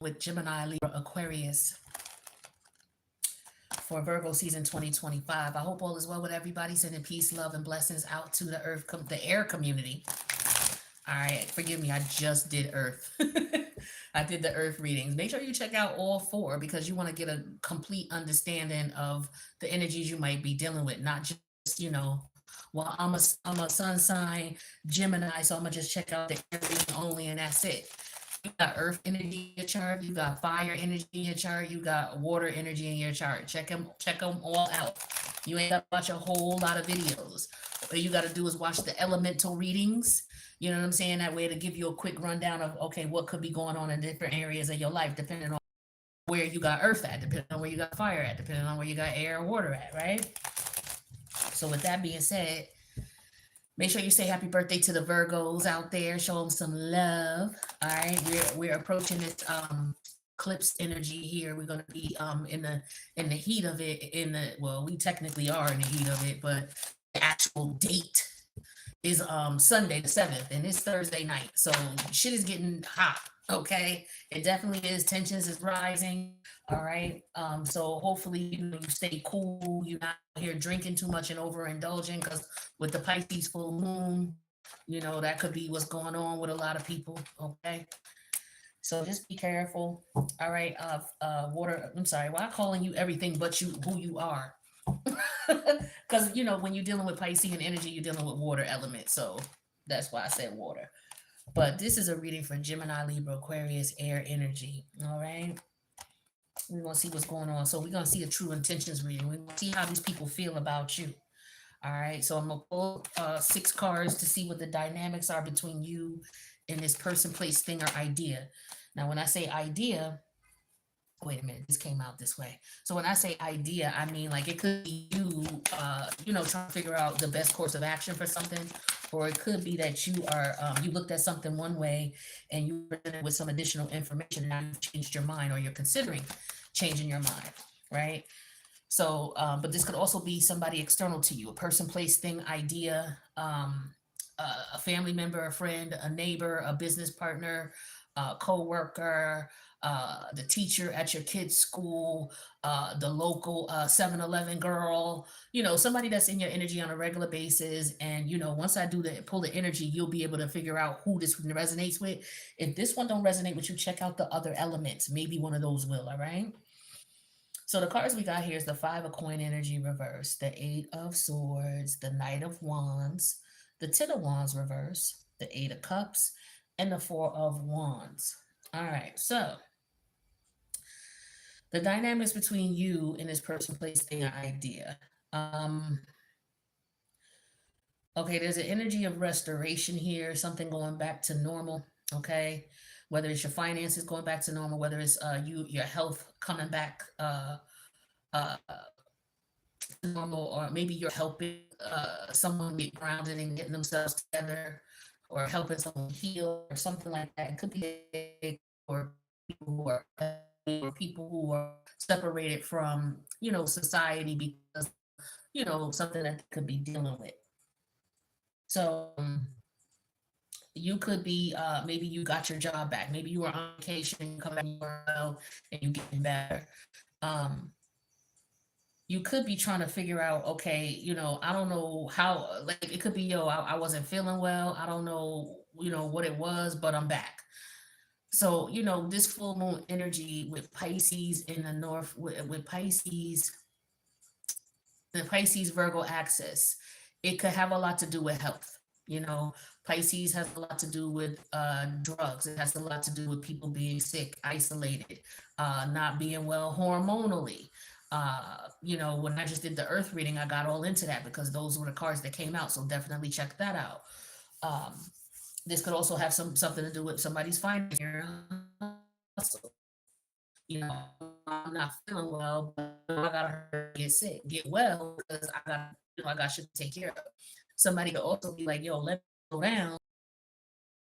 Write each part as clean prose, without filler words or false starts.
with Gemini, Libra, Aquarius for Virgo season 2025. I hope all is well with everybody. Sending peace, love, and blessings out to the earth, the air community. All right, forgive me, I just did earth. I did the earth readings. Make sure you check out all four because you want to get a complete understanding of the energies you might be dealing with, not just, well, I'm a sun sign, Gemini, so I'm gonna just check out the air reading only and that's it. You got earth energy in your chart, you got fire energy in your chart, you got water energy in your chart. Check them all out. You ain't got to watch a whole lot of videos. All you got to do is watch the elemental readings. You know what I'm saying? That way to give you a quick rundown of, okay, what could be going on in different areas of your life, depending on where you got earth at, depending on where you got fire at, depending on where you got air or water at, right? So with that being said, make sure you say happy birthday to the Virgos out there. Show them some love. All right, we're approaching this eclipse energy here. We're gonna be in the heat of it. We technically are in the heat of it, but the actual date is Sunday the 7th, and it's Thursday night. So shit is getting hot. Okay, it definitely is. Tensions is rising. All right. So hopefully you stay cool. You're not here drinking too much and overindulging because with the Pisces full moon, that could be what's going on with a lot of people. Okay. So just be careful. All right. Water. I'm sorry. Why calling you everything but you who you are? Because when you're dealing with Piscean energy, you're dealing with water element. So that's why I said water. But this is a reading for Gemini, Libra, Aquarius, air energy. All right. We're going to see what's going on. So we're going to see a true intentions reading. We're going to see how these people feel about you. All right. So I'm going to pull 6 cards to see what the dynamics are between you and this person, place, thing, or idea. Now, when I say idea, wait a minute, this came out this way. So when I say idea, I mean like it could be you, trying to figure out the best course of action for something, or it could be that you are, you looked at something one way and you presented with some additional information and now you've changed your mind or you're considering changing your mind, right? So, but this could also be somebody external to you, a person, place, thing, idea, a family member, a friend, a neighbor, a business partner, a co-worker, the teacher at your kid's school, the local 7-Eleven girl, somebody that's in your energy on a regular basis. And, once I pull the energy, you'll be able to figure out who this resonates with. If this one don't resonate with you, check out the other elements. Maybe one of those will, all right? So the cards we got here is the 5 of coin energy reverse, the 8 of swords, the Knight of Wands, the 10 of Wands reverse, the 8 of cups, and the 4 of Wands. All right, so the dynamics between you and this person, place, thing, or idea. Okay, there's an energy of restoration here, something going back to normal, okay? Whether it's your finances going back to normal, whether it's your health coming back uh, normal, or maybe you're helping someone get grounded and getting themselves together, or helping someone heal, or something like that. It could be for people who are separated from society because something that they could be dealing with. So you could be maybe you got your job back, maybe you were on vacation, you come back well, and you getting better. You could be trying to figure out, okay, I don't know how, like it could be, I wasn't feeling well. I don't know, what it was, but I'm back. So, this full moon energy with Pisces in the north, with Pisces, the Pisces Virgo axis, it could have a lot to do with health. Pisces has a lot to do with drugs. It has a lot to do with people being sick, isolated, not being well hormonally. When I just did the earth reading, I got all into that because those were the cards that came out. So definitely check that out. This could also have something to do with somebody's finances. I'm not feeling well, but I gotta get sick, get well because I got shit to take care of. Somebody could also be like, yo, let me go down.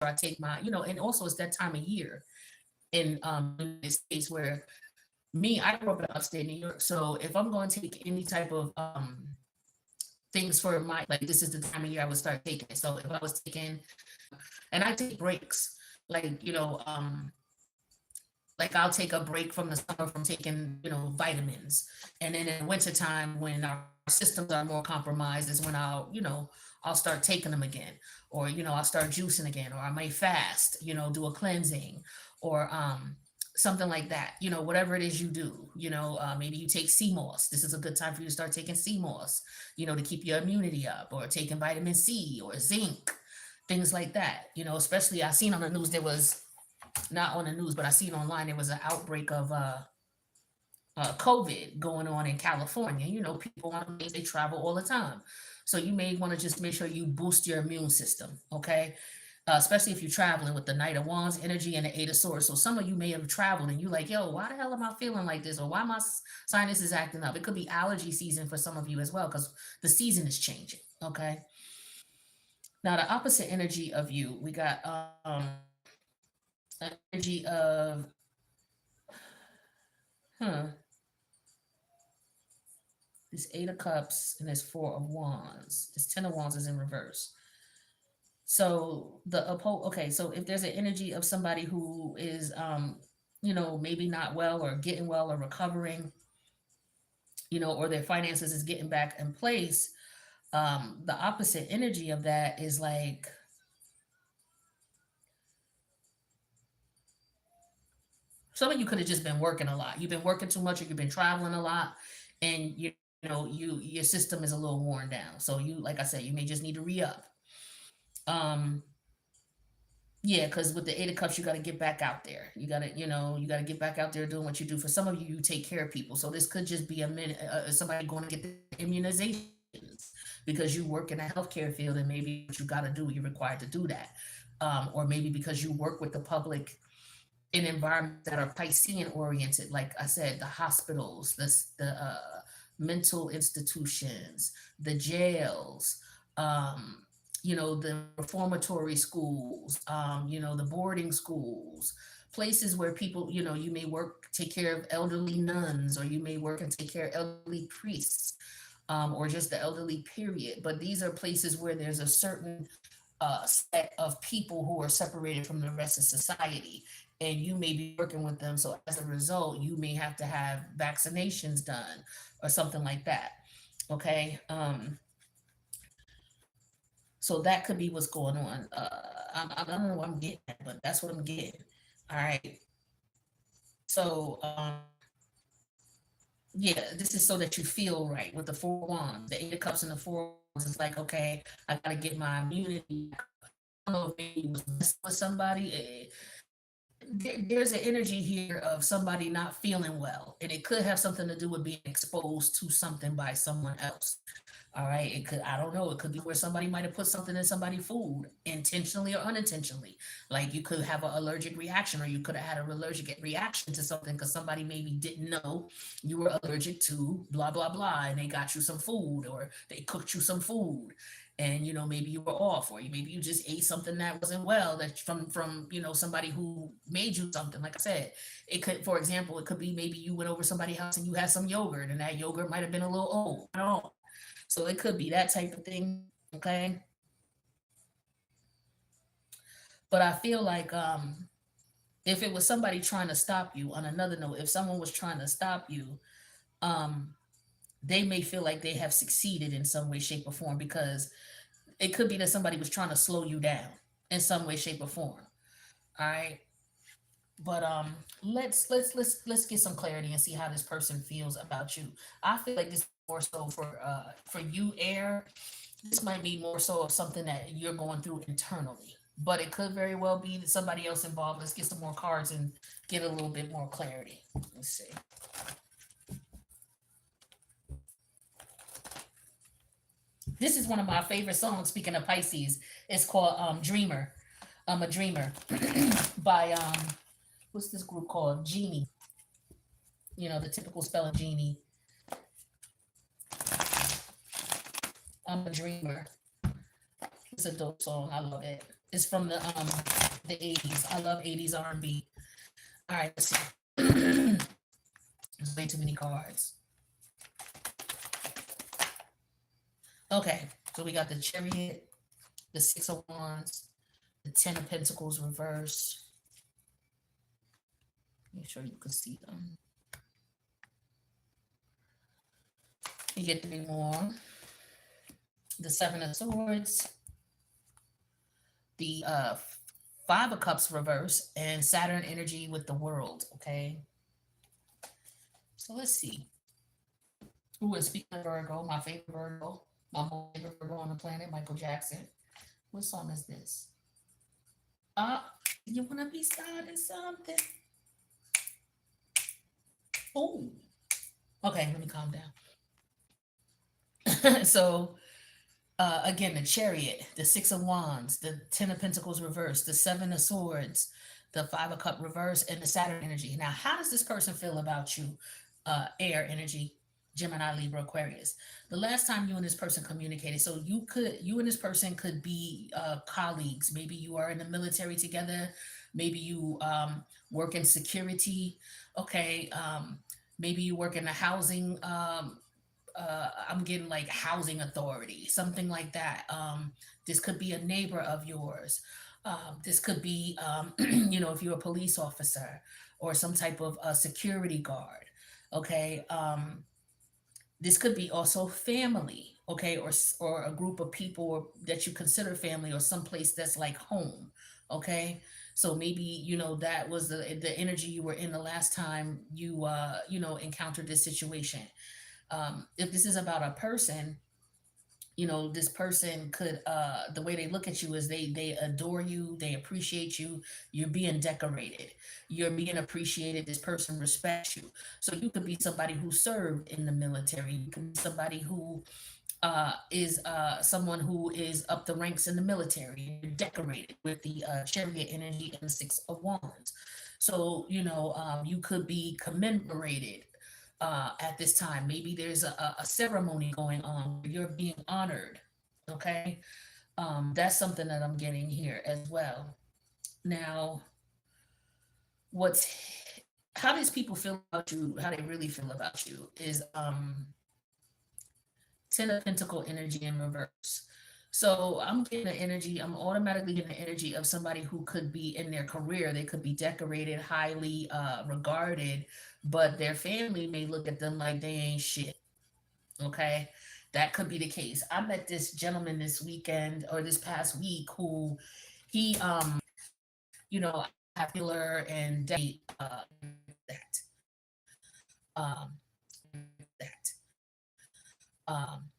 Or I take my, and also it's that time of year in this case where I grew up in upstate New York. So if I'm going to take any type of things for like this is the time of year I would start taking it. So if I was taking, and I take breaks, like, Like I'll take a break from the summer from taking, vitamins. And then in the wintertime when our systems are more compromised is when I'll start taking them again. Or, I'll start juicing again, or I might fast, do a cleansing or something like that. Whatever it is you do, maybe you take sea moss. This is a good time for you to start taking sea moss, to keep your immunity up, or taking vitamin C or zinc, things like that. Especially I seen on the news there was not on the news, but I seen online there was an outbreak of COVID going on in California. People on the they travel all the time, so you may want to just make sure you boost your immune system. Okay. Especially if you're traveling with the Knight of Wands energy and the Eight of Swords. So some of you may have traveled and you like, yo, why the hell am I feeling like this? Or why my sinus is acting up? It could be allergy season for some of you as well, because the season is changing. Okay. Now the opposite energy of you, we got an energy of huh, this Eight of Cups and this Four of Wands. This Ten of Wands is in reverse. So okay, so if there's an energy of somebody who is maybe not well or getting well or recovering, or their finances is getting back in place, the opposite energy of that is like some of you could have just been working a lot. You've been working too much or you've been traveling a lot, and your system is a little worn down. So you, like I said, you may just need to re-up. Um Yeah, because with the Eight of Cups, you got to get back out there. You got to get back out there doing what you do. For some of you, you take care of people. So this could just be a minute, somebody going to get the immunizations because you work in a healthcare field and maybe what you got to do, you're required to do that. Or maybe because you work with the public in environments that are Piscean oriented, like I said, the hospitals, the mental institutions, the jails, the reformatory schools, the boarding schools, places where people, you may work, take care of elderly nuns, or you may work and take care of elderly priests, or just the elderly period. But these are places where there's a certain set of people who are separated from the rest of society, and you may be working with them. So as a result, you may have to have vaccinations done or something like that. Okay. So that could be what's going on. I don't know what I'm getting at, but that's what I'm getting. All right. So, yeah, this is so that you feel right with the Four Wands, the Eight of Cups and the Four Wands. It's like, okay, I got to get my immunity. I don't know if maybe you was messing with somebody. There's an energy here of somebody not feeling well, and it could have something to do with being exposed to something by someone else. All right. It could, I don't know, it could be where somebody might have put something in somebody's food intentionally or unintentionally. Like you could have an allergic reaction, or you could have had an allergic reaction to something because somebody maybe didn't know you were allergic to blah, blah, blah. And they got you some food, or they cooked you some food. And maybe you were off, or maybe you just ate something that wasn't well, that from somebody who made you something. Like I said, it could, for example, it could be maybe you went over somebody's house and you had some yogurt, and that yogurt might have been a little old. I don't know. So it could be that type of thing. Okay. But I feel like if it was somebody trying to stop you, on another note, if someone was trying to stop you, um, they may feel like they have succeeded in some way, shape, or form, because it could be that somebody was trying to slow you down in some way, shape, or form. All right. But let's get some clarity and see how this person feels about you. I feel like this is more so for you, air. This might be more so of something that you're going through internally, but it could very well be that somebody else involved. Let's get some more cards and get a little bit more clarity. Let's see. This is one of my favorite songs. Speaking of Pisces, it's called Dreamer. I'm a Dreamer by what's this group called? Genie. The typical spelling Genie. I'm a Dreamer. It's a dope song. I love it. It's from the 80s. I love 80s R&B. All right, let's see. There's way too many cards. Okay, so we got the Chariot, the Six of Wands, the Ten of Pentacles reverse, Make sure you can see them. You get three more. The Seven of Swords, the Five of Cups reverse, and Saturn energy with the World. Okay, so let's see. Ooh, and speaking of Virgo, my favorite Virgo, my most favorite Virgo on the planet, Michael Jackson. What song is this? You wanna be starting something? Oh, okay. Let me calm down. So again, the Chariot, the Six of Wands, the Ten of Pentacles reverse, the Seven of Swords, the Five of Cup reverse, and the Saturn energy. Now, how does this person feel about you? Air energy, Gemini, Libra, Aquarius. The last time you and this person communicated, so you and this person could be colleagues. Maybe you are in the military together. Maybe you work in security. Okay. Maybe you work in the housing I'm getting like housing authority, something like that. This could be a neighbor of yours. This could be, if you're a police officer or some type of security guard. Okay. This could be also family. Okay. Or a group of people that you consider family or someplace that's like home. Okay. So maybe, that was the energy you were in the last time encountered this situation. If this is about a person, this person could the way they look at you is they adore you, they appreciate you, you're being decorated, you're being appreciated, this person respects you. So you could be somebody who served in the military, you could be somebody who is someone who is up the ranks in the military, you're decorated with the Chariot energy and the Six of Wands. So you could be commemorated at this time. Maybe there's a ceremony going on where you're being honored. Okay. That's something that I'm getting here as well. Now, what's how these people feel about you, how they really feel about you is Ten of Pentacle energy in reverse. So I'm getting the energy, I'm automatically getting the energy of somebody who could be in their career. They could be decorated, highly regarded, but their family may look at them like they ain't shit. Okay. That could be the case. I met this gentleman this weekend or this past week who he, have healer and that, um, that, um,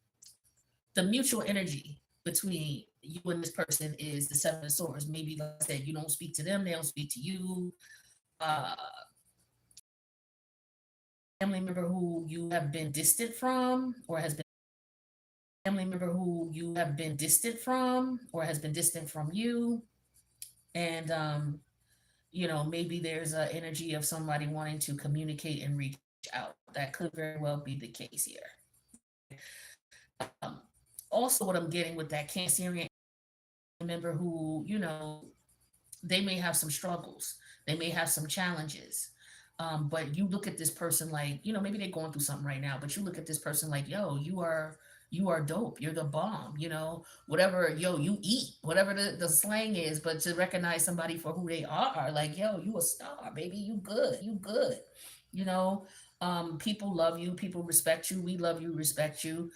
the mutual energy between you and this person is the Seven of Swords. Maybe, like I said, you don't speak to them, they don't speak to you. Uh, family member who you have been distant from or has been family member who you have been distant from or has been distant from you. And, maybe there's an energy of somebody wanting to communicate and reach out. That could very well be the case here. Um, Also, what I'm getting with that Cancerian member who, they may have some struggles, they may have some challenges. But you look at this person like, maybe they're going through something right now, but you look at this person like, yo, you are dope. You're the bomb, whatever, yo, you eat, whatever the slang is, but to recognize somebody for who they are, like, yo, you a star, baby, you good, you good, you know. People love you, people respect you, we love you, respect you.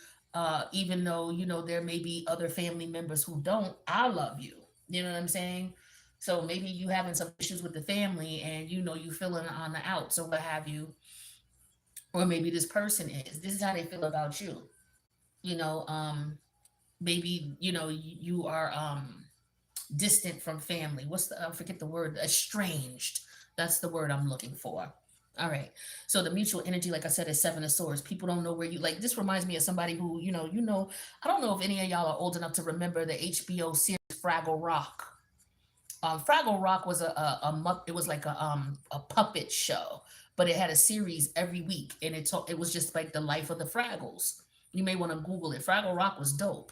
Even though, there may be other family members who don't, I love you. You know what I'm saying? So maybe you having some issues with the family and you feeling on the outs or what have you, or maybe this person is. This is how they feel about you. You know, maybe you are distant from family. What's the I forget the word, estranged. That's the word I'm looking for. All right. So the mutual energy, like I said, is Seven of Swords. People don't know where you like. This reminds me of somebody who, I don't know if any of y'all are old enough to remember the HBO series Fraggle Rock. Fraggle Rock was it was like a puppet show, but it had a series every week, and it was just like the life of the Fraggles. You may want to Google it. Fraggle Rock was dope.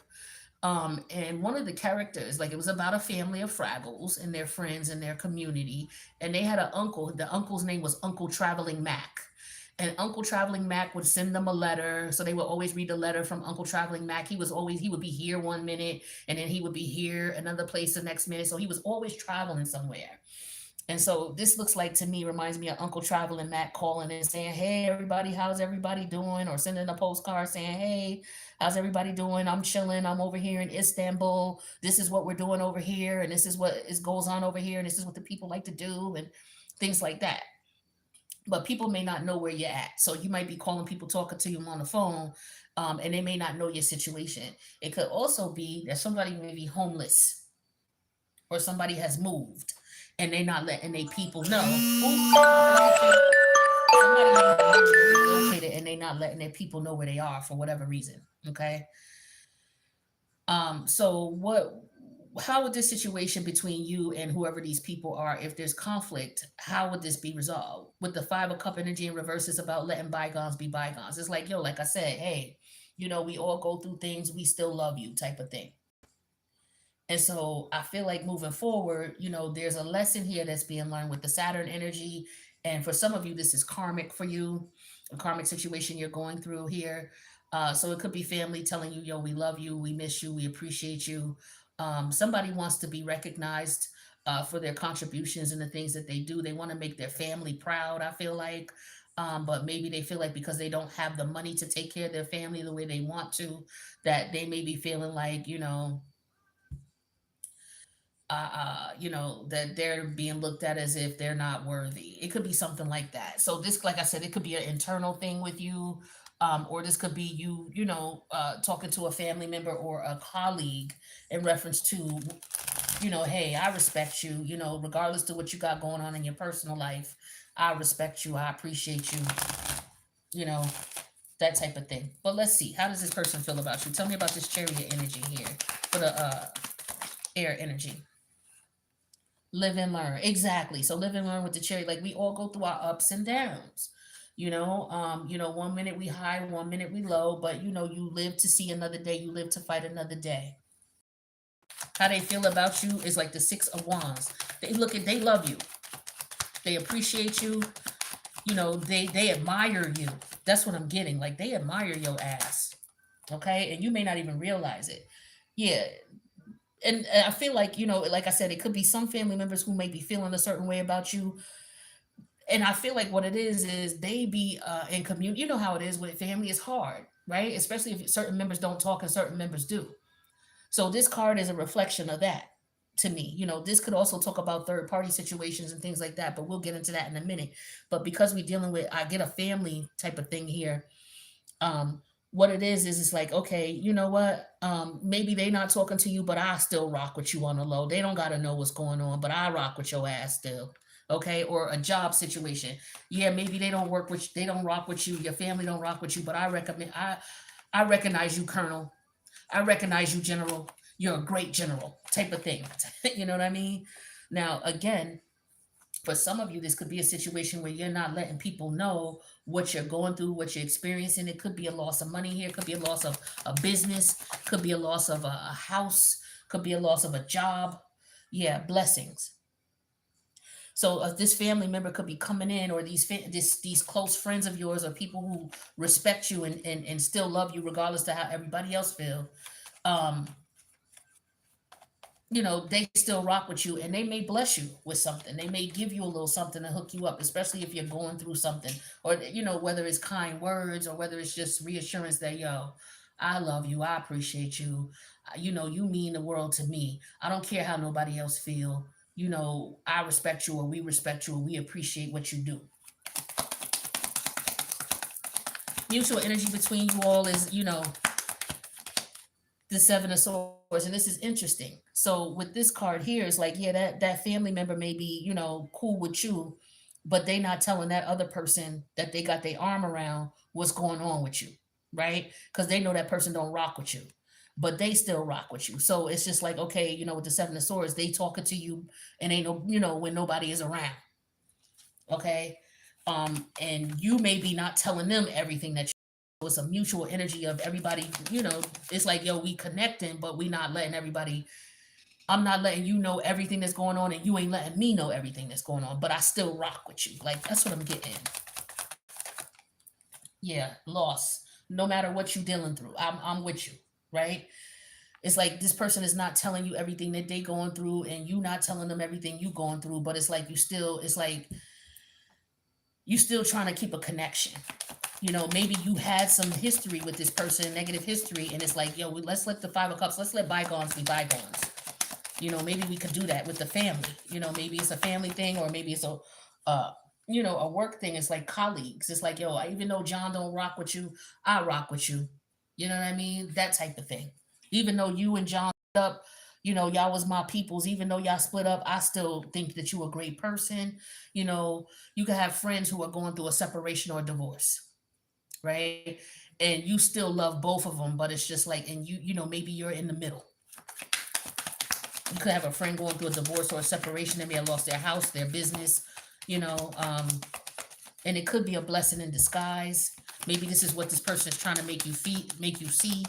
And one of the characters, like it was about a family of Fraggles and their friends and their community, and they had an uncle. The uncle's name was Uncle Traveling Mac. And Uncle Traveling Mac would send them a letter. So they would always read the letter from Uncle Traveling Mac. He would be here one minute and then he would be here another place the next minute. So he was always traveling somewhere. And so this looks like to me reminds me of Uncle Travel and Matt calling and saying, "Hey everybody, how's everybody doing?" Or sending a postcard saying, "Hey, how's everybody doing? I'm chilling. I'm over here in Istanbul. This is what we're doing over here, and this is what is goes on over here, and this is what the people like to do," and things like that. But people may not know where you're at. So you might be calling people, talking to you on the phone, and they may not know your situation. It could also be that somebody may be homeless or somebody has moved and they're not letting their people know. Somebody may have moved or relocated and they're not letting their people know where they are for whatever reason. Okay. So what how would this situation between you and whoever these people are, if there's conflict, how would this be resolved? With the 5 of cup energy in reverse is about letting bygones be bygones. It's like, yo, like I said, hey, we all go through things, we still love you type of thing. And so I feel like moving forward, there's a lesson here that's being learned with the Saturn energy. And for some of you, this is karmic for you, a karmic situation you're going through here. So it could be family telling you, yo, we love you, we miss you, we appreciate you. Somebody wants to be recognized for their contributions and the things that they do. They want to make their family proud, I feel like. But maybe they feel like because they don't have the money to take care of their family the way they want to, that they may be feeling like, that they're being looked at as if they're not worthy. It could be something like that. So this, like I said, it could be an internal thing with you, or this could be you, talking to a family member or a colleague in reference to, hey, I respect you, regardless to what you got going on in your personal life. I respect you. I appreciate you, you know, that type of thing. But let's see. How does this person feel about you? Tell me about this chariot energy here for the air energy. Live and learn. Exactly. So live and learn with the cherry. Like we all go through our ups and downs. One minute we high, one minute we low, but you live to see another day, you live to fight another day. How they feel about you is like the 6 of wands. They love you. They appreciate you. They admire you. That's what I'm getting. Like they admire your ass. Okay? And you may not even realize it. Yeah, and I feel like, like I said, it could be some family members who may be feeling a certain way about you. And I feel like what it is they be in community. You know how it is with family, it's hard, right? Especially if certain members don't talk and certain members do. So this card is a reflection of that to me. This could also talk about third party situations and things like that, but we'll get into that in a minute. But because we're dealing with, I get a family type of thing here. um what it is it's like, okay, you know what, maybe they not talking to you, but I still rock with you on the low. They don't got to know what's going on, but I rock with your ass still. Okay, or a job situation. Yeah, maybe they don't rock with you, your family don't rock with you, but I recognize you, colonel. I recognize you, general. You're a great general type of thing. You know what I mean? Now again, for some of you, this could be a situation where you're not letting people know what you're going through, what you're experiencing. It could be a loss of money here, could be a loss of a business, could be a loss of a house, could be a loss of a job. Yeah, blessings. So this family member could be coming in, or these close friends of yours, or people who respect you and still love you regardless to how everybody else feel. Um, they still rock with you, and they may bless you with something. They may give you a little something to hook you up, especially if you're going through something, or, whether it's kind words or whether it's just reassurance that, yo, I love you. I appreciate you. You mean the world to me. I don't care how nobody else feel. I respect you, or we respect you, or we appreciate what you do. Mutual energy between you all is, the 7 of swords, and this is interesting. So with this card here, it's like, yeah, that family member may be, cool with you, but they not telling that other person that they got their arm around what's going on with you, right? Because they know that person don't rock with you, but they still rock with you. So it's just like, okay, with the 7 of swords, they talking to you, and ain't no, when nobody is around. Okay. And you may be not telling them everything that it's a mutual energy of everybody. It's like, yo, we connecting, but we not letting everybody. I'm not letting you know everything that's going on, and you ain't letting me know everything that's going on, but I still rock with you. Like, that's what I'm getting. Yeah, loss. No matter what you dealing through, I'm with you, right? It's like this person is not telling you everything that they going through, and you not telling them everything you going through, but it's like you still, it's like you still trying to keep a connection. Maybe you had some history with this person, negative history, and it's like, yo, let's let the Five of Cups, let's let bygones be bygones. Maybe we could do that with the family. Maybe it's a family thing, or maybe it's uh, a work thing. It's like colleagues. It's like, yo, even though John don't rock with you, I rock with you. You know what I mean? That type of thing. Even though you and John split up, y'all was my peoples. Even though y'all split up, I still think that you a great person. You can have friends who are going through a separation or a divorce, right? And you still love both of them, but it's just like, and maybe you're in the middle. You could have a friend going through a divorce or a separation. They may have lost their house, their business, you know, um, and it could be a blessing in disguise. Maybe this is what this person is trying to make you see,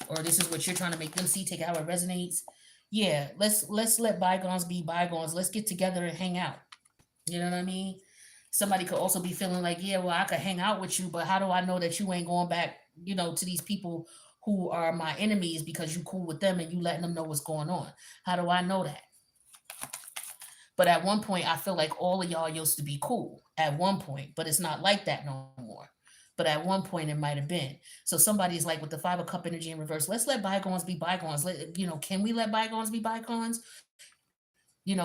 or this is what you're trying to make them see. Take it how it resonates. Yeah, let's let bygones be bygones. Let's get together and hang out. You know what I mean? Somebody could also be feeling like, yeah, well, I could hang out with you, but how do I know that you ain't going back, to these people who are my enemies because you cool with them and you letting them know what's going on? How do I know that? But at one point, I feel like all of y'all used to be cool at one point, but it's not like that no more. But at one point, it might have been. So somebody's like with the Five of Cup energy in reverse. Let's let bygones be bygones. Can we let bygones be bygones?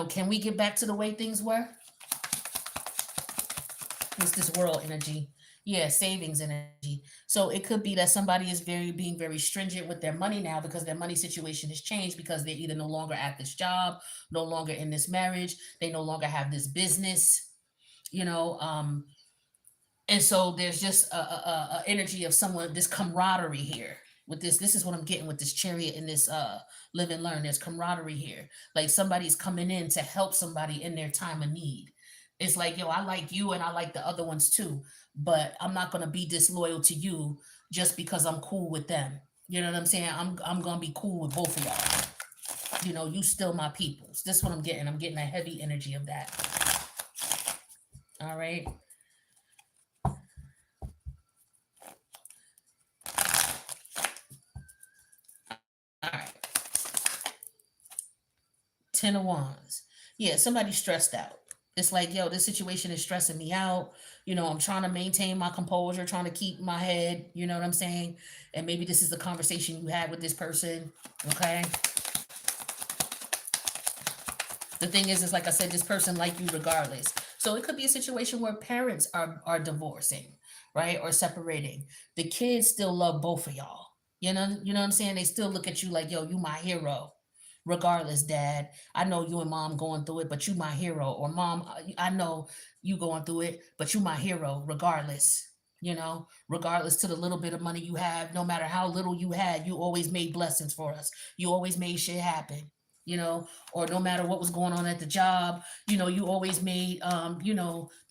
Can we get back to the way things were? It's this world energy. Yeah, savings energy. So it could be that somebody is being very stringent with their money now because their money situation has changed because they're either no longer at this job, no longer in this marriage, they no longer have this business, you know. And so there's just a energy of someone, this camaraderie here with this. This is what I'm getting with this chariot and this live and learn. There's camaraderie here. Like somebody's coming in to help somebody in their time of need. It's like, yo, I like you and I like the other ones too, but I'm not gonna be disloyal to you just because I'm cool with them. You know what I'm saying? I'm gonna be cool with both of y'all. You still my peoples. This is what I'm getting. I'm getting a heavy energy of that. All right. All right. 10 of Wands. Yeah, somebody's stressed out. It's like, yo, this situation is stressing me out. I'm trying to maintain my composure, trying to keep my head, you know what I'm saying? And maybe this is the conversation you had with this person, okay? The thing is, like I said, this person like you regardless. So it could be a situation where parents are divorcing, right? Or separating. The kids still love both of y'all. You know what I'm saying? They still look at you like, yo, you my hero. Regardless, dad, I know you and mom going through it, but you my hero. Or mom, I know you going through it, but you my hero regardless. Regardless to the little bit of money you have, no matter how little you had, you always made blessings for us. You always made shit happen. Or no matter what was going on at the job, you always made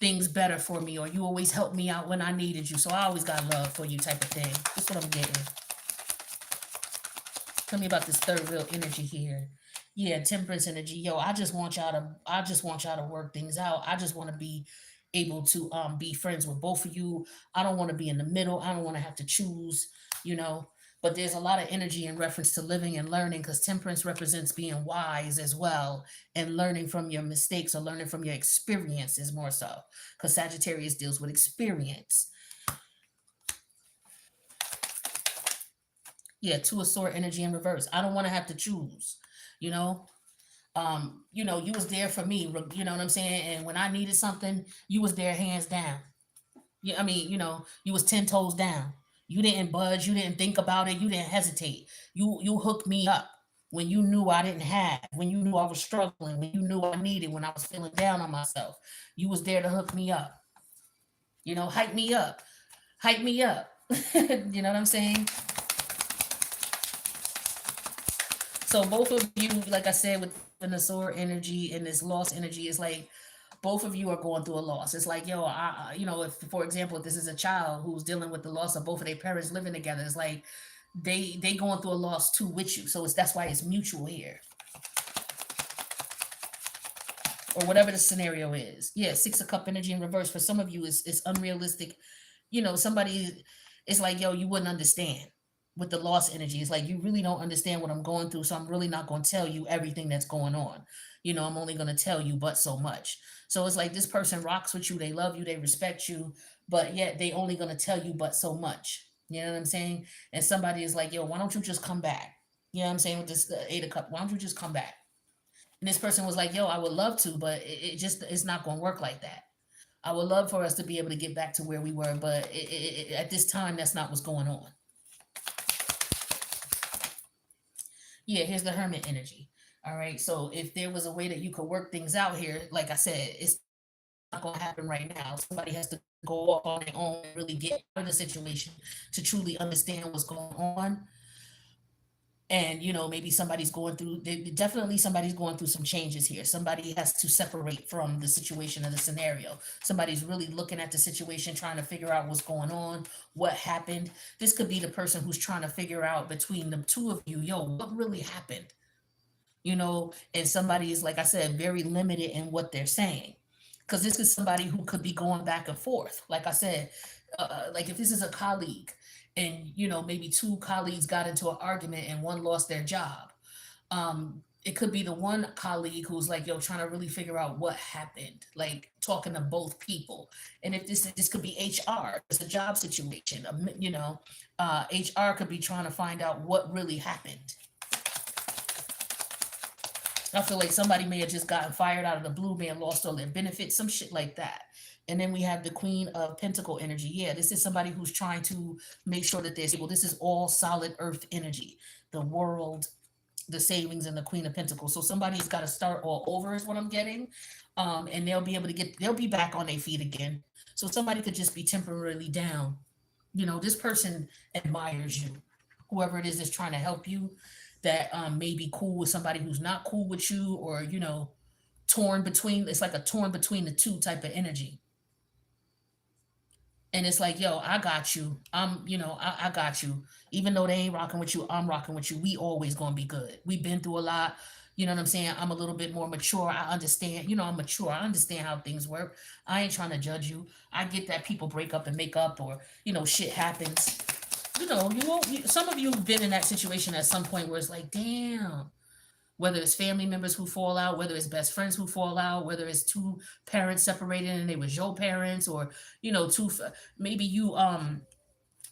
things better for me, or you always helped me out when I needed you. So I always got love for you type of thing. That's what I'm getting. Tell me about this third real energy here. Yeah, temperance energy. Yo, I just want y'all to work things out. I just want to be able to be friends with both of you. I don't want to be in the middle. I don't want to have to choose, you know. But there's a lot of energy in reference to living and learning, because temperance represents being wise as well, and learning from your mistakes or learning from your experiences more so. Because Sagittarius deals with experience. Yeah, two of sword energy in reverse. I don't want to have to choose, you know. You was there for me, you know what I'm saying? And when I needed something, you was there hands down. Yeah, I mean, you was 10 toes down. You didn't budge, you didn't think about it, you didn't hesitate. You hooked me up when you knew I didn't have, when you knew I was struggling, when you knew I needed, when I was feeling down on myself. You was there to hook me up. Hype me up. Hype me up. You know what I'm saying? So both of you, like I said, with the sword energy and this loss energy, is like both of you are going through a loss. It's like, yo, if, for example, if this is a child who's dealing with the loss of both of their parents living together, it's like they going through a loss too with you. So that's why it's mutual here, or whatever the scenario is. Yeah, 6 of Cup energy in reverse for some of you is unrealistic. Somebody, it's like, yo, you wouldn't understand. with the lost energy. It's like you really don't understand what I'm going through, so I'm really not going to tell you everything that's going on. I'm only going to tell you but so much. So it's like this person rocks with you, they love you, they respect you, but yet they only going to tell you but so much. You know what I'm saying? And somebody is like, yo, why don't you just come back? You know what I'm saying with this Eight of Cups? Why don't you just come back? And this person was like, yo, I would love to, but it's not going to work like that. I would love for us to be able to get back to where we were, but at this time, that's not what's going on. Yeah, here's the hermit energy. All right. So if there was a way that you could work things out here, like I said, it's not going to happen right now. Somebody has to go off on their own and really get out of the situation to truly understand what's going on. And maybe somebody's going through, definitely somebody's going through some changes here. Somebody has to separate from the situation or the scenario. Somebody's really looking at the situation, trying to figure out what's going on, what happened. This could be the person who's trying to figure out between the two of you, yo, what really happened? And somebody is, like I said, very limited in what they're saying. Because this is somebody who could be going back and forth. Like I said, like if this is a colleague and, maybe two colleagues got into an argument and one lost their job. It could be the one colleague who's like, yo, trying to really figure out what happened, like talking to both people. And if this could be HR, it's a job situation, HR could be trying to find out what really happened. I feel like somebody may have just gotten fired out of the blue, may have lost all their benefits, some shit like that. And then we have the Queen of Pentacle energy. Yeah, this is somebody who's trying to make sure that they're stable. This is all solid earth energy. The world, the savings, and the Queen of Pentacles. So somebody's got to start all over, is what I'm getting. And they'll be back on their feet again. So somebody could just be temporarily down. This person admires you. Whoever it is that's trying to help you, that may be cool with somebody who's not cool with you, or torn between. It's like a torn between the two type of energy. And it's like, yo, I got you. I got you. Even though they ain't rocking with you, I'm rocking with you. We always gonna be good. We've been through a lot. You know what I'm saying? I'm a little bit more mature. I understand. I'm mature. I understand how things work. I ain't trying to judge you. I get that people break up and make up, or shit happens. You won't. Some of you've been in that situation at some point where it's like, damn. Whether it's family members who fall out, whether it's best friends who fall out, whether it's two parents separated and they was your parents, or maybe you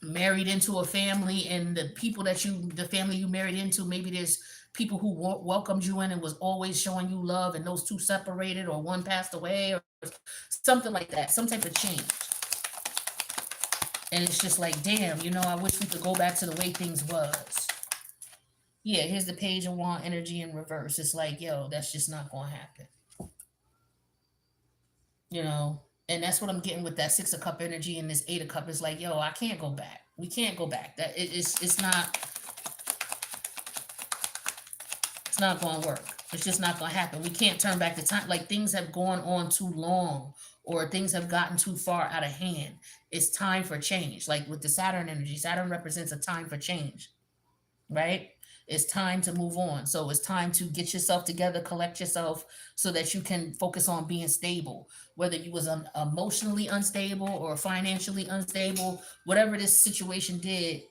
married into a family, and the family you married into, maybe there's people who welcomed you in and was always showing you love, and those two separated, or one passed away, or something like that, some type of change. And it's just like, damn, I wish we could go back to the way things was. Yeah, here's the Page of Wand energy in reverse. It's like, yo, that's just not going to happen. you know and that's what I'm getting with that Six of Cup energy, and this Eight of Cup is like, yo, I can't go back. We can't go back. It's not going to work. It's just not going to happen. We can't turn back the time. Like, things have gone on too long, or things have gotten too far out of hand. It's time for change. Like with the Saturn energy, Saturn represents a time for change, right? It's time to move on. So it's time to get yourself together, collect yourself, so that you can focus on being stable. Whether you was emotionally unstable or financially unstable, whatever this situation did,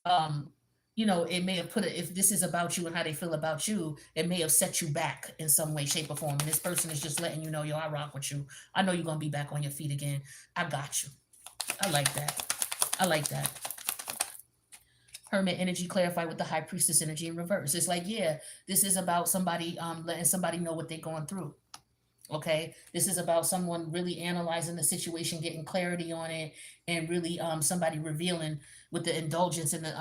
um, it may have if this is about you and how they feel about you, it may have set you back in some way, shape, or form. And this person is just letting you know, yo, I rock with you. I know you're gonna be back on your feet again. I got you. I like that. I like that. Hermit energy clarified with the High Priestess energy in reverse. It's like, yeah, this is about somebody letting somebody know what they're going through. Okay, this is about someone really analyzing the situation, getting clarity on it, and really somebody revealing with the indulgence in the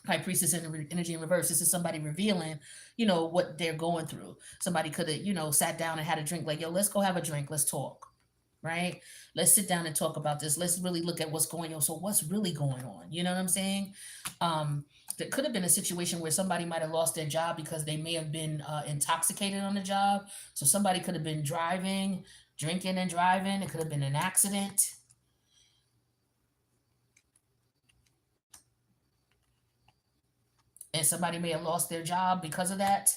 High Priestess energy in reverse. This is somebody revealing, what they're going through. Somebody could have, sat down and had a drink. Like, yo, let's go have a drink. Let's talk. Right? Let's sit down and talk about this. Let's really look at what's going on. So what's really going on? You know what I'm saying? There could have been a situation where somebody might have lost their job because they may have been intoxicated on the job. So somebody could have been drinking and driving. It could have been an accident. And somebody may have lost their job because of that.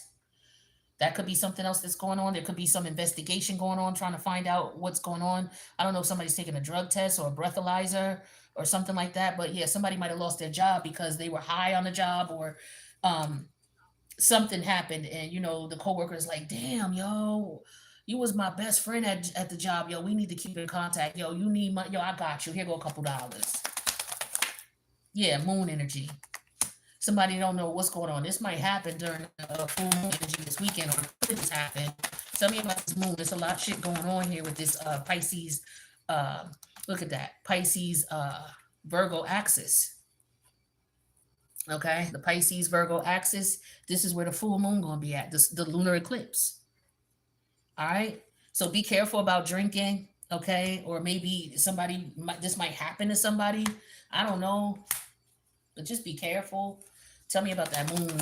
That could be something else that's going on. There could be some investigation going on, trying to find out what's going on. I don't know if somebody's taking a drug test or a breathalyzer or something like that. But yeah, somebody might have lost their job because they were high on the job, or um, something happened, and the coworker is like, "Damn, yo, you was my best friend at the job. Yo, we need to keep in contact. Yo, you need money. Yo, I got you. Here go a couple dollars." Yeah, moon energy. Somebody don't know what's going on. This might happen during full moon energy this weekend, or it could just happen. Tell me about this moon. There's a lot of shit going on here with this Pisces. Uh, Look at that Pisces Virgo axis. Okay, the Pisces Virgo axis. This is where the full moon gonna be at. The lunar eclipse. All right. So be careful about drinking. Okay, or maybe this might happen to somebody. I don't know, but just be careful. Tell me about that moon.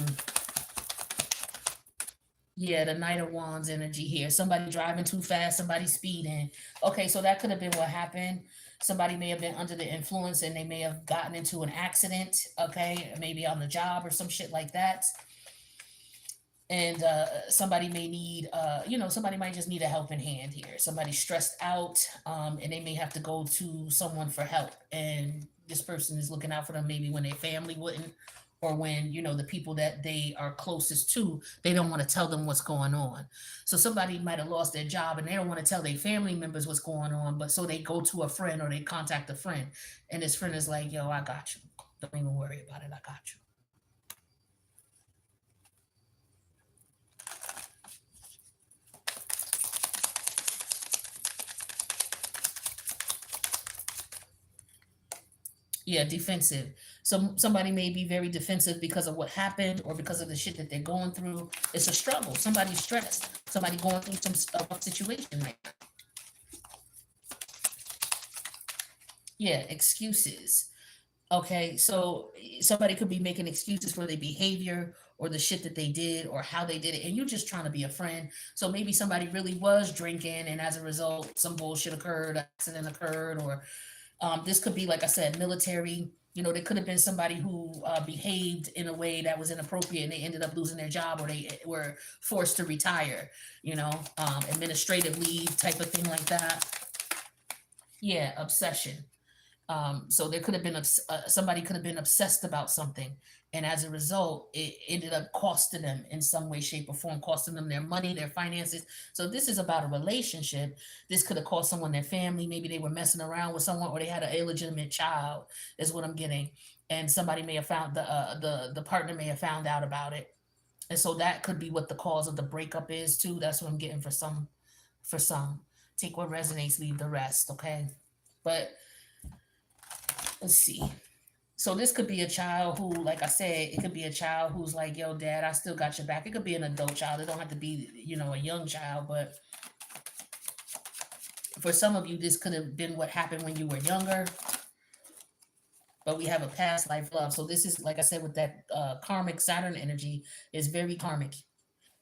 Yeah, the Knight of Wands energy here. Somebody driving too fast, somebody speeding. Okay, so that could have been what happened. Somebody may have been under the influence and they may have gotten into an accident, okay, maybe on the job or some shit like that. And somebody may need, somebody might just need a helping hand here. Somebody's stressed out, and they may have to go to someone for help. And this person is looking out for them maybe when their family wouldn't, or when the people that they are closest to, they don't want to tell them what's going on. So somebody might have lost their job and they don't want to tell their family members what's going on, but so they go to a friend or they contact a friend, and this friend is like, "Yo, I got you. Don't even worry about it. I got you." Yeah, defensive. Somebody may be very defensive because of what happened or because of the shit that they're going through. It's a struggle. Somebody's stressed. Somebody going through some situation right now. Yeah, excuses. Okay, so somebody could be making excuses for their behavior or the shit that they did or how they did it, and you're just trying to be a friend. So maybe somebody really was drinking, and as a result, some bullshit occurred, accident occurred, or this could be, like I said, military. There could have been somebody who behaved in a way that was inappropriate, and they ended up losing their job, or they were forced to retire. Administrative leave type of thing like that. Yeah, obsession. So there could have been somebody could have been obsessed about something, and as a result, it ended up costing them in some way, shape, or form, costing them their money, their finances. So if this is about a relationship, this could have cost someone their family. Maybe they were messing around with someone, or they had an illegitimate child. Is what I'm getting, and somebody may have found the partner may have found out about it, and so that could be what the cause of the breakup is too. That's what I'm getting for some. For some, take what resonates, leave the rest. Okay, but let's see. So this could be a child who, like I said, it could be a child who's like, "Yo, dad, I still got your back." It could be an adult child. It don't have to be, a young child. But for some of you, this could have been what happened when you were younger. But we have a past life love. So this is, like I said, with that karmic Saturn energy, is very karmic.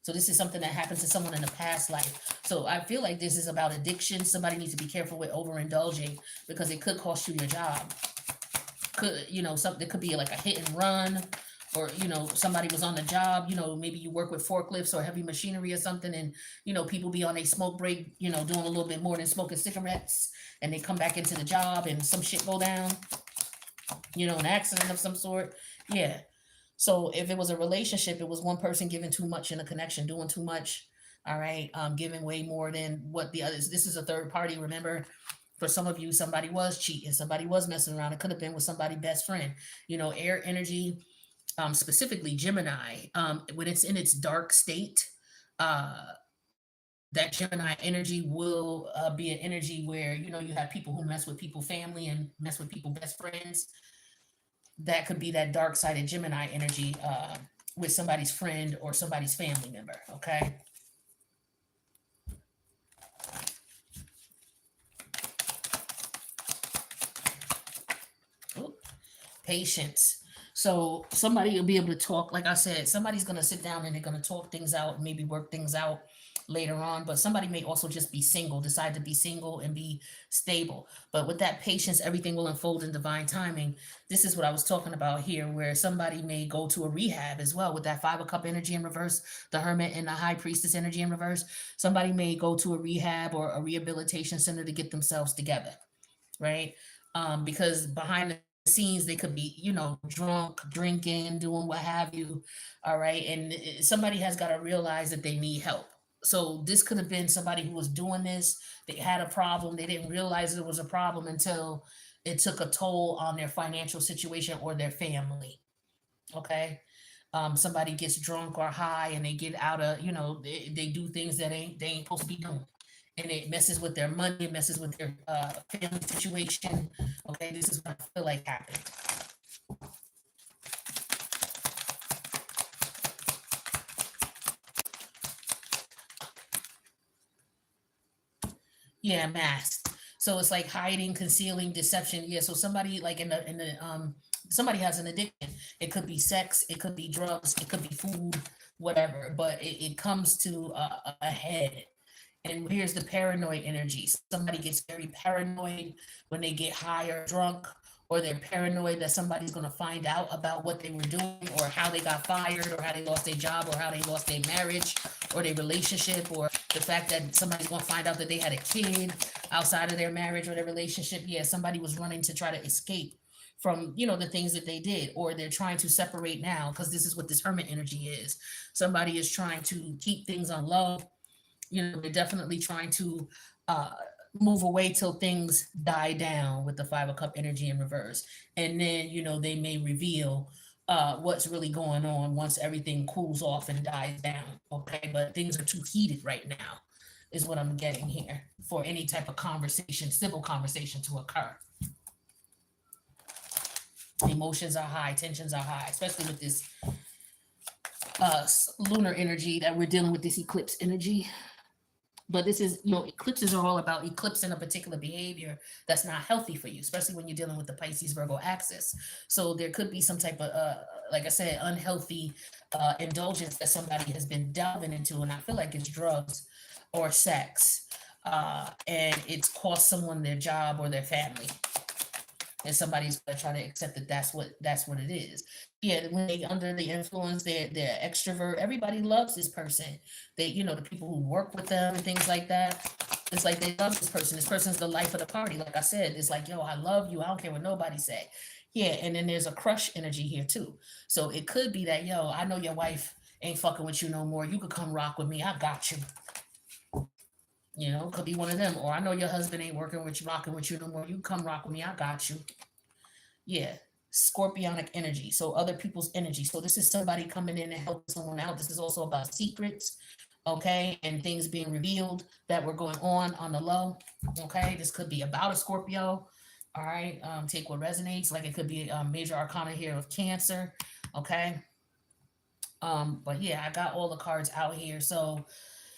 So this is something that happened to someone in a past life. So I feel like this is about addiction. Somebody needs to be careful with overindulging because it could cost you your job. Something could be like a hit and run, or somebody was on the job. Maybe you work with forklifts or heavy machinery or something, and people be on a smoke break, doing a little bit more than smoking cigarettes, and they come back into the job and some shit go down, an accident of some sort. Yeah. So if it was a relationship, it was one person giving too much in a connection, doing too much. All right, giving way more than what the others. This is a third party. Remember, for some of you, somebody was cheating, somebody was messing around. It could have been with somebody's best friend. Air energy, specifically Gemini, when it's in its dark state, uh, that Gemini energy will be an energy where you have people who mess with people family and mess with people best friends. That could be that dark sided Gemini energy with somebody's friend or somebody's family member. Okay. Ooh, patience. So somebody will be able to talk. Like I said, somebody's going to sit down and they're going to talk things out, maybe work things out. later on, but somebody may also just be single, decide to be single and be stable. But with that patience, everything will unfold in divine timing. This is what I was talking about here, where somebody may go to a rehab as well with that Five of Cup energy in reverse, the Hermit and the High Priestess energy in reverse. Somebody may go to a rehab or a rehabilitation center to get themselves together, right? Because behind the scenes they could be, drunk, drinking, doing what have you. All right, and somebody has got to realize that they need help. So this could have been somebody who was doing this. They had a problem. They didn't realize it was a problem until it took a toll on their financial situation or their family. Okay. Somebody gets drunk or high and they get out of, they do things that they ain't supposed to be doing. And it messes with their money, it messes with their family situation. Okay, this is what I feel like happened. Yeah, masked. So it's like hiding, concealing, deception. Yeah. So somebody like in the somebody has an addiction. It could be sex, it could be drugs, it could be food, whatever. But it comes to a head. And here's the paranoid energy. Somebody gets very paranoid when they get high or drunk, or they're paranoid that somebody's going to find out about what they were doing, or how they got fired, or how they lost their job, or how they lost their marriage, or their relationship, or the fact that somebody's going to find out that they had a kid outside of their marriage or their relationship. Yeah, somebody was running to try to escape from, the things that they did, or they're trying to separate now, because this is what this Hermit energy is. Somebody is trying to keep things on low. They're definitely trying to uh, move away till things die down with the Five of Cup energy in reverse. And then, they may reveal what's really going on once everything cools off and dies down. Okay. But things are too heated right now, is what I'm getting here for any type of conversation, civil conversation to occur. Emotions are high, tensions are high, especially with this lunar energy that we're dealing with, this eclipse energy. But this is, eclipses are all about eclipsing a particular behavior that's not healthy for you, especially when you're dealing with the Pisces Virgo axis. So there could be some type of, like I said, unhealthy indulgence that somebody has been delving into. And I feel like it's drugs or sex. And it's cost someone their job or their family. And somebody's going to try to accept that that's what it is. Yeah, when they under the influence, they're extrovert. Everybody loves this person. They, the people who work with them and things like that. It's like they love this person. This person's the life of the party. Like I said, it's like, yo, I love you. I don't care what nobody say. Yeah, and then there's a crush energy here too. So it could be that, yo, I know your wife ain't fucking with you no more. You could come rock with me. I got you. Could be one of them. Or I know your husband ain't rocking with you no more. You come rock with me. I got you. Yeah. Scorpionic energy. So other people's energy. So this is somebody coming in and helping someone out. This is also about secrets. Okay. And things being revealed that were going on the low. Okay. This could be about a Scorpio. All right. Take what resonates. Like it could be a major arcana here of Cancer. Okay. But yeah, I got all the cards out here. So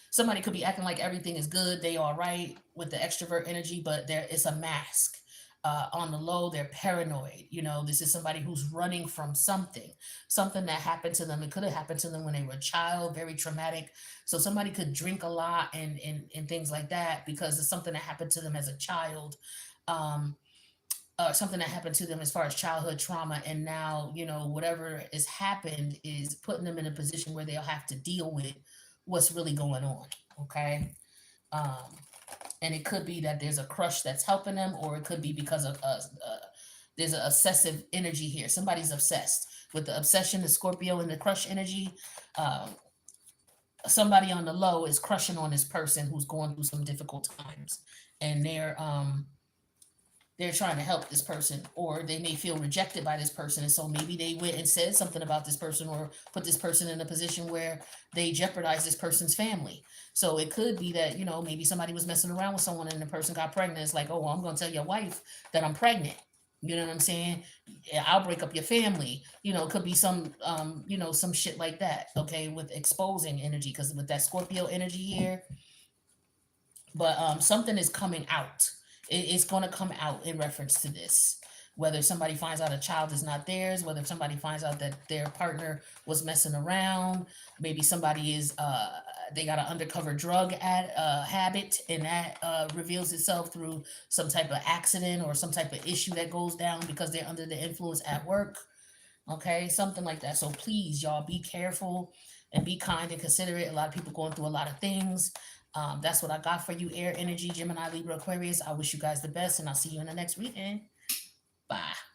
somebody could be acting like everything is good, they all right with the extrovert energy, but it's a mask. On the low, they're paranoid. This is somebody who's running from something that happened to them. It could have happened to them when they were a child, very traumatic. So somebody could drink a lot and things like that because it's something that happened to them as a child. Something that happened to them as far as childhood trauma, and now whatever has happened is putting them in a position where they'll have to deal with what's really going on. Okay. um and it could be that there's a crush that's helping them, or it could be because of there's an obsessive energy here. Somebody's obsessed with the obsession, the Scorpio, and the crush energy. um Somebody on the low is crushing on this person who's going through some difficult times, and they're trying to help this person, or they may feel rejected by this person. And so maybe they went and said something about this person, or put this person in a position where they jeopardize this person's family. So it could be that, maybe somebody was messing around with someone and the person got pregnant. It's like, oh, well, I'm going to tell your wife that I'm pregnant. You know what I'm saying? Yeah, I'll break up your family. It could be some, some shit like that. Okay. With exposing energy, because with that Scorpio energy here, but something is coming out. It's going to come out in reference to this. Whether somebody finds out a child is not theirs, whether somebody finds out that their partner was messing around, maybe somebody is they got an undercover drug habit, and that reveals itself through some type of accident or some type of issue that goes down because they're under the influence at work. Okay, something like that. So please, y'all, be careful and be kind and considerate. A lot of people going through a lot of things. That's what I got for you, air energy, Gemini, Libra, Aquarius. I wish you guys the best, and I'll see you in the next reading. Bye.